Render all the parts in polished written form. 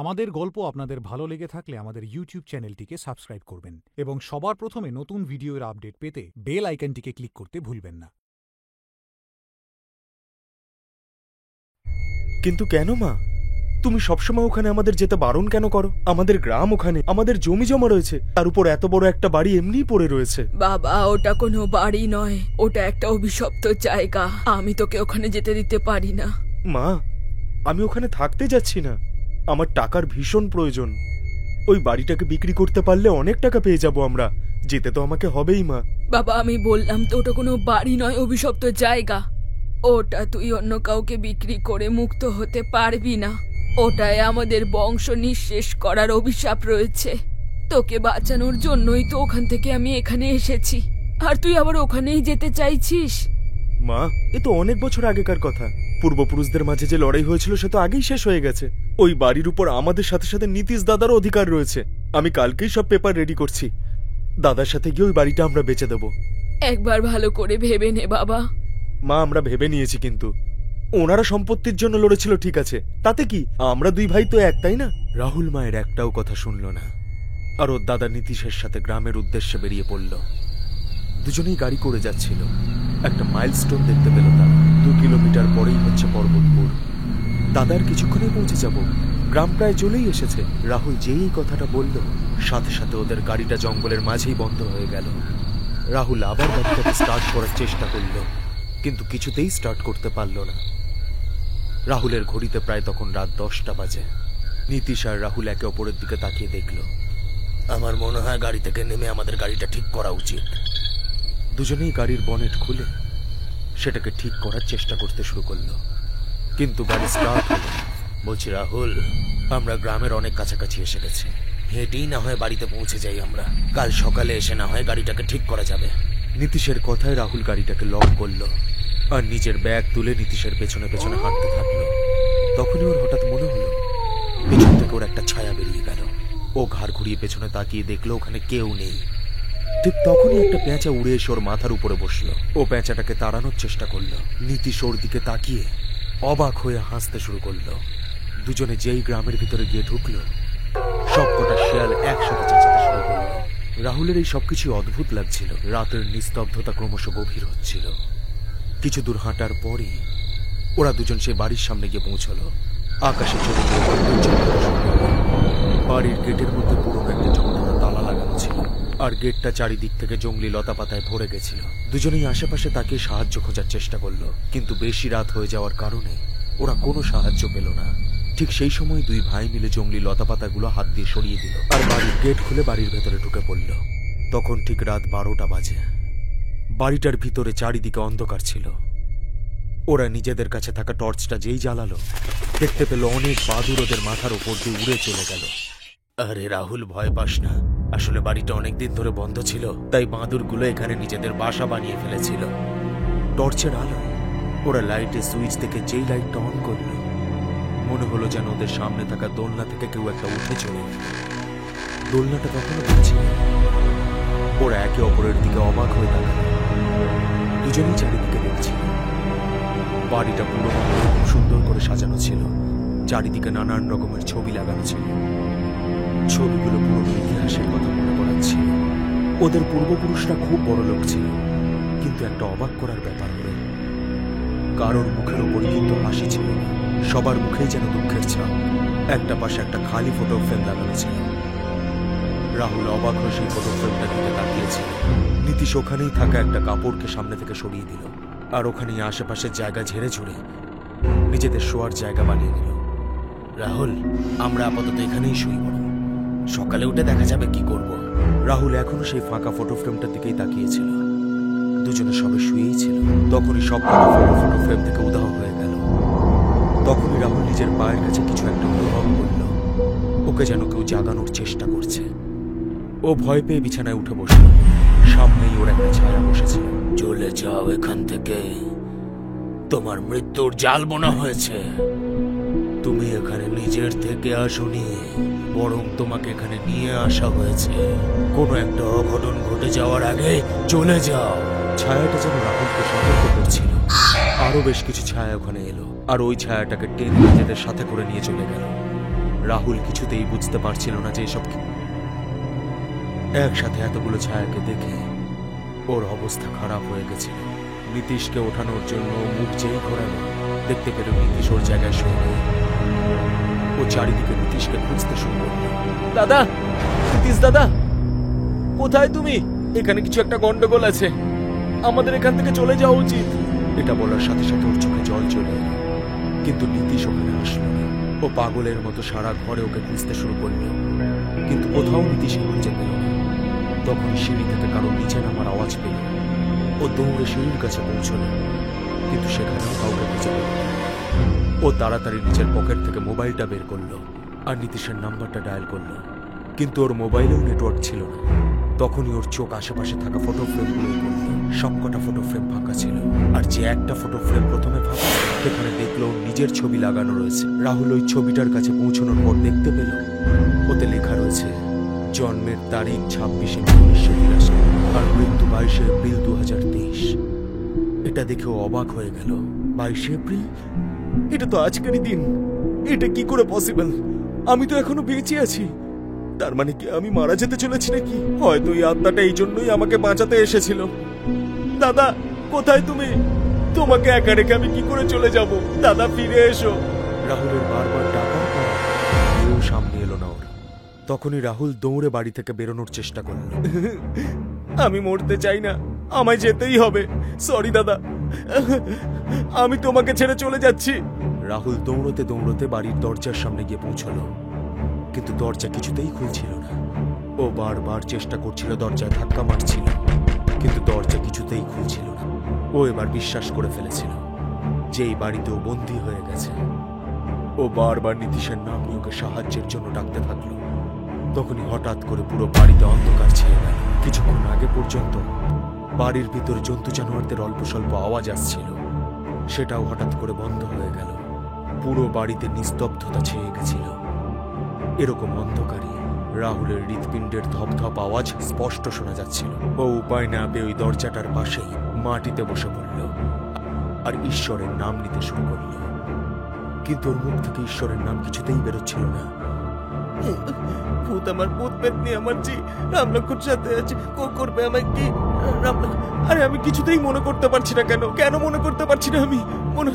আমাদের গল্প আপনাদের ভালো লেগে থাকলে আমাদের ইউটিউব চ্যানেলটিকে সাবস্ক্রাইব করবেন এবং সবার প্রথমে নতুন ভিডিওর আপডেট পেতে বেল আইকনটিকে ক্লিক করতে ভুলবেন না। কিন্তু কেন মা, তুমি সবসময় ওখানে আমাদের যেতে বারণ কেন করো? আমাদের গ্রাম ওখানে, আমাদের জমি জমা রয়েছে, তার উপর এত বড় একটা বাড়ি এমনিই পড়ে রয়েছে। বাবা, ওটা কোনো বাড়ি নয়, ওটা একটা অভিশপ্ত জায়গা। আমি তোকে ওখানে যেতে দিতে পারি না। মা, আমি ওখানে থাকতে যাচ্ছি না, আমার টাকার ভীষণ প্রয়োজন। ওই বাড়িটাকে বিক্রি করতে পারলে অনেক টাকা পেয়ে যাব আমরা। যেতে তো আমাকে হবেই মা। বাবা, আমি বললাম তো ওটা কোনো বাড়ি নয়, অভিশপ্ত জায়গা। ওটা তুই অন্য কাউকে বিক্রি করে মুক্ত হতে পারবি না। ওটায় আমাদের বংশ নিঃশেষ করার অভিশাপ রয়েছে। তোকে বাঁচানোর জন্যই তো ওখান থেকে আমি এখানে এসেছি, আর তুই আবার ওখানেই যেতে চাইছিস? মা, এ তো অনেক বছর আগেকার কথা। পূর্বপুরুষদের মাঝে যে লড়াই হয়েছিল সে তো আগেই শেষ হয়ে গেছে। ওই বাড়ির উপর আমাদের সাথে সাথে নীতিশ দাদারও অধিকার রয়েছে। আমি কালকেই সব পেপার রেডি করছি। দাদার সাথে গিয়ে ওই বাড়িটা আমরা বেচে দেব। একবার ভালো করে ভেবে নে বাবা। মা, আমরা ভেবে নিয়েছি, কিন্তু ওনারা সম্পত্তির জন্য লড়েছিল, ঠিক আছে, তাতে কি? আমরা দুই ভাই তো এক, তাই না? রাহুল মায়ের একটাও কথা শুনল না, আর ওর দাদা নীতিশের সাথে গ্রামের উদ্দেশ্যে বেরিয়ে পড়ল। দুজনেই গাড়ি করে যাচ্ছিল। একটা মাইলস্টোন দেখতে পেল তারা। 2 কিলোমিটার পরেই হচ্ছে পর্বতপুর। দাদার কিছুক্ষণেই পৌঁছে যাব, গ্রাম প্রায় চলেই এসেছে। রাহুল যেই কথাটা বলল, সাথে সাথে ওদের গাড়িটা জঙ্গলের মাঝেই বন্ধ হয়ে গেল। রাহুল আবার গাড়িটাকে স্টার্ট করার চেষ্টা করল, কিন্তু কিছুতেই স্টার্ট করতে পারল না। রাহুলের ঘড়িতে প্রায় তখন রাত 10টা বাজে। নীতিশ আর রাহুল একে অপরের দিকে তাকিয়ে দেখল। আমার মনে হয় গাড়ি থেকে নেমে আমাদের গাড়িটা ঠিক করা উচিত। দুজনেই গাড়ির বনেট খুলে সেটাকে ঠিক করার চেষ্টা করতে শুরু করলো, কিন্তু গাড়ি স্টার্ট হলো। বলছি, রাহুল, আমরা গ্রামের অনেক কাছাকাছি এসে গেছি। হেঁটেই না হয় বাড়িতে পৌঁছে যাই আমরা। কাল সকালে এসে না হয় গাড়িটাকে ঠিক করা যাবে। নীতিশের কথায় রাহুল গাড়িটাকে লক করলো আর নিজের ব্যাগ তুলে নীতিশের পেছনে পেছনে হাঁটতে থাকলো। তখনই ওর হঠাৎ মনে হলো পেছন থেকে ওর একটা ছায়া বেরিয়ে গেল। ও ঘাড় ঘুরিয়ে পেছনে তাকিয়ে দেখলো ওখানে কেউ নেই। ঠিক তখনই একটা পেঁচা উড়ে এসে ওর মাথার উপরে বসলো। ও পেঁচাটাকে তাড়ানোর চেষ্টা করলো। নীতিশ ওর দিকে তাকিয়ে অবাক হয়ে হাসতে শুরু করলো। দুজনে যেই গ্রামের ভিতরে গিয়ে ঢুকলো, সবকটা শিয়াল একসাথে চেঁচাতে শুরু করলো। রাহুলের এই সবকিছু অদ্ভুত লাগছিল। রাতের নিস্তব্ধতা ক্রমশ গভীর হচ্ছিল। কিছু দূর হাঁটার পরই ওরা দুজন সে বাড়ির সামনে গিয়ে পৌঁছলো। আকাশে চলে গিয়ে বাড়ির গেটের মধ্যে পুরনো একটা জঙ্গলের তালা লাগানো ছিল, আর গেটটা চারিদিক থেকে জঙ্গলি লতা পাতায় ভরে গেছিল। দুজনেই আশেপাশে তাকিয়ে সাহায্য খোঁজার চেষ্টা করলো, কিন্তু বেশি রাত হয়ে যাওয়ার কারণে ওরা কোনো সাহায্য পেল না। ঠিক সেই সময় দুই ভাই মিলে জঙ্গলি লতা পাতাগুলো হাত দিয়ে সরিয়ে দিল আর বাড়ির গেট খুলে বাড়ির ভেতরে ঢুকে পড়ল। তখন ঠিক রাত 12টা বাজে। বাড়িটার ভিতরে চারিদিকে অন্ধকার ছিল। ওরা নিজেদের কাছে থাকা টর্চটা যেই জ্বালালো, দেখতে পেল অনেক বাদুড় ওদের মাথার ওপর দিয়ে উড়ে চলে গেল। আরে রাহুল, ভয় পাস না। আসলে বাড়িটা অনেকদিন ধরে বন্ধ ছিল, তাই বাদুড়গুলো এখানে নিজেদের বাসা বানিয়ে ফেলেছিল। টর্চের আলো ওরা লাইটের সুইচ থেকে যেই লাইটটা অন করলো, মনে হলো যেন ওদের সামনে থাকা দোলনা থেকে কেউ একটা উঠে চলে। দোলনাটা তখনও ঘুরছিল। ওরা একে অপরের দিকে অবাক হয়ে তাকালো। দুজনেই চারিদিকে দেখছিল। বাড়িটা পুরো খুব সুন্দর করে সাজানো ছিল। চারিদিকে নানান রকমের ছবি লাগানো ছিল। ছবিগুলো পুরনো ইতিহাসের কথা মনে করাচ্ছিল। ওদের পূর্বপুরুষরা খুব বড় লোক ছিল, কিন্তু একটা অবাক করার ব্যাপার হলো কারোর মুখের ওপরই কিন্তু হাসি ছিল না। সবার মুখেই যেন দুঃখের ছাপ। একটা পাশে একটা খালি ফটো ফ্রেম লাগানো ছিল। রাহুল অবাক হয়ে সেই ফটো ফ্রেমটার দিকে তাকিয়েছিল। নীতিশ ওখানেই থাকা একটা কাপড়কে সামনে থেকে সরিয়ে দিল, আর ওখানেই আশেপাশের জায়গা ঝেড়ে ঝুড়ে নিজেদের শোয়ার জায়গা বানিয়ে দিল। রাহুল, আমরা আপাতত এখানেই শুই, বড় সকালে উঠে দেখা যাবে কি করব। রাহুল এখনো সেই ফাঁকা ফটো ফ্রেমটার দিকেই তাকিয়েছিল। দুজনে সবে শুয়েই ছিল। তখনই সব ফটো ফ্রেম থেকে উধাও হয়ে গেল। তখনই রাহুল নিজের পায়ের কাছে কিছু একটা অনুভব করল। ওকে যেন কেউ জাগানোর চেষ্টা করছে। ও ভয় পেয়ে বিছানায় উঠে বসল। সামনেই ওর একটা ছায়া বসেছিল। চলে যাও এখান থেকে, তোমার মৃত্যুর জাল বোনা হয়েছে। তুমি এখানে নিজের থেকে আসোনি, বরং তোমাকে এখানে নিয়ে আসা হয়েছে। কোনো একটা অঘটন ঘটে যাওয়ার আগে চলে যাও। ছায়াটা যেন রাহুলকে সতর্ক করছিল। আরো বেশ কিছু ছায়া ওখানে এলো, আর ওই ছায়াটাকে টেনে নিজেদের সাথে করে নিয়ে চলে গেল। রাহুল কিছুতেই বুঝতে পারছিল না যে এসব একসাথে এতগুলো ছায়াকে দেখে ওর অবস্থা খারাপ হয়ে গেছিল। নীতিশকে ওঠানোর জন্য মুখ যেই ঘোরানো, দেখতে পেল নীতিশ ওর জায়গায় শুয়ে নেই। ও চারিদিকে নীতিশকে খুঁজতে শুরু করল। দাদা, নীতিশ দাদা, কোথায় তুমি? এখানে কিছু একটা গন্ডগোল আছে, আমাদের এখান থেকে চলে যাওয়া উচিত। এটা বলার সাথে সাথে ওর চোখে জল চলে এলো, কিন্তু নীতিশ ওখানে আসলো না। ও পাগলের মতো সারা ঘরে ওকে খুঁজতে শুরু করলো, কিন্তু কোথাও নীতিশকে খুঁজে পেল না। তখন সিঁড়ি থেকে কারো নিচে নামার আওয়াজ পেল। ও দৌড়ে সিঁড়ির কাছে পৌঁছলো, কিন্তু সেখানেও কাউকে খুঁজে পেল না। ও তাড়াতাড়ি নিজের পকেট থেকে মোবাইলটা বের করলো আর নীতিশের নাম্বারটা ডায়াল করলো, কিন্তু ওর মোবাইলেও নেটওয়ার্ক ছিল না। তখনই ওর চোখ আশেপাশে থাকা ফটো ফ্রেমগুলোই করলো। সবকটা ফটো ফ্রেম ফাঁকা ছিল, আর যে একটা ফটো ফ্রেম প্রথমে ফাঁকা ছিল সেখানে দেখলো ওর নিজের ছবি লাগানো রয়েছে। রাহুল ওই ছবিটার কাছে পৌঁছানোর পর দেখতে পেল ওতে লেখা রয়েছে জন্মের তারিখ 26 এপ্রিল 1983 আর মৃত্যু 22 এপ্রিল 2023। এটা দেখে ও অবাক হয়ে গেল। 22 এপ্রিল? এটা তো আজকেরই দিন। এটা কি করে পসিবল? আমি তো এখনো বেঁচে আছি। তার মানে কি আমি মারা যেতে চলেছি নাকি? হয়তো এই আত্মাটা এই জন্যই আমাকে বাঁচাতে এসেছিল। দাদা, কোথায় তুমি? তোমাকে একা রেখে আমি কি করে চলে যাব? দাদা, ফিরে এসো। রাহুলের বারবার ডাকার পর কেউ সামনে এলো না ওর। তখনই রাহুল দৌড়ে বাড়ি থেকে বেরোনোর চেষ্টা করল। আমি মরতে চাই না, আমায় যেতেই হবে। সরি দাদা, আমি তোমাকে ছেড়ে চলে যাচ্ছি। রাহুল দৌড়তে দৌড়তে বাড়ির দরজার সামনে গিয়ে পৌঁছলো, কিন্তু দরজা কিছুতেই খুলছিল না। ও বারবার চেষ্টা করছিল, দরজায় ধাক্কা মারছিল, কিন্তু দরজা কিছুতেই খুলছিল না। ও এবার বিশ্বাস করে ফেলেছিল যে এই বাড়িতেও বন্দী হয়ে গেছে। ও বারবার নীতিশের নাম নিয়ে ওকে সাহায্যের জন্য ডাকতে থাকলো। তখনই হঠাৎ করে পুরো বাড়িতে অন্ধকার ছেয়ে গেল। কিছুক্ষণ আগে পর্যন্ত বাড়ির ভিতরে জন্তু জানোয়ারদের অল্প স্বল্প আওয়াজ আসছিল, সেটাও হঠাৎ করে বন্ধ হয়ে গেল। পুরো বাড়িতে নিস্তব্ধতা ছেয়ে গেছিল। এরকম অন্ধকারে রাহুলের হৃৎপিণ্ডের ধপধপ আওয়াজ স্পষ্ট শোনা যাচ্ছিল। ও উপায় না পেয়ে ওই দরজাটার পাশেই মাটিতে বসে পড়ল আর ঈশ্বরের নাম নিতে শুরু করল, কিন্তু ওর মুখ থেকে ঈশ্বরের নাম কিছুতেই বেরোচ্ছিল না। ভূত আমার, ভূত পেতনি আমার, জি রামলক্ষণ সাথে আছে, ও করবে আমায় কি? আরে আমি কিছুতেই মনে করতে পারছি না। কেন মনে করতে পারছি না? আমি মনে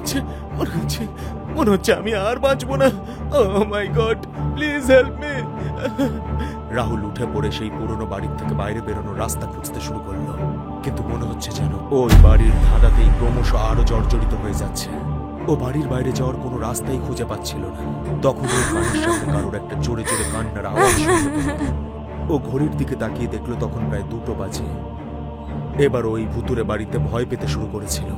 হচ্ছে আমি আর বাঁচবো না। Oh my god, please help me. Rahul উঠে পড়ে সেই পুরনো বাড়ির থেকে বাইরে বেরোনোর রাস্তা খুঁজতে শুরু করলো, কিন্তু মনে হচ্ছে যেন ওই বাড়ির ধাঁধাতেই ক্রমশ আরো জর্জরিত হয়ে যাচ্ছে। ও বাড়ির বাইরে যাওয়ার কোনো রাস্তাই খুঁজে পাচ্ছিল না। তখন ওর কানের সামনে কারোর একটা জোরে জোরে কান্নার আওয়াজ শুনতে পেল। ও ঘড়ির দিকে তাকিয়ে দেখলো তখন প্রায় 2টো বাজে। এবার ওই ভুতুরে বাড়িতে ভয় পেতে শুরু করেছিল।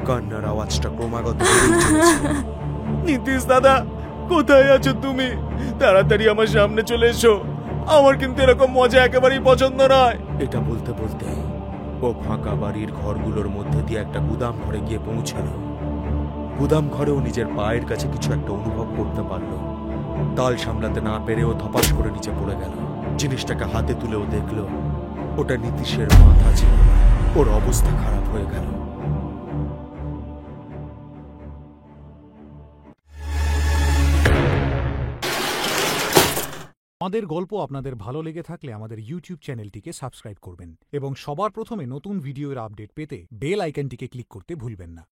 কান্নার আওয়াজটা ক্রমাগত বেড়েই চলেছিল। নীতিশ দাদা, কোথায় আছো তুমি? তাড়াতাড়ি আমার সামনে চলে এসো। আমার কিন্তু এরকম মজা একেবারেই পছন্দ নয়। এটা বলতে বলতে ও ফাঁকা বাড়ির ঘরগুলোর মধ্যে দিয়ে একটা গুদাম ঘরে গিয়ে পৌঁছালো। গুদাম ঘরেও নিজের পায়ের কাছে কিছু একটা অনুভব করতে পারলো। তাল সামলাতে না পেরেও ধপাস করে নিচে পড়ে গেল। জিনিসটাকে হাতে তুলেও দেখলো ওটা নীতিশের মাথা ছিল। ওর অবস্থা খারাপ হয়ে গেল। আমাদের গল্প আপনাদের ভালো লেগে থাকলে আমাদের ইউটিউব চ্যানেলটিকে সাবস্ক্রাইব করবেন এবং সবার প্রথমে নতুন ভিডিওর আপডেট পেতে বেল আইকনটিকে ক্লিক করতে ভুলবেন না।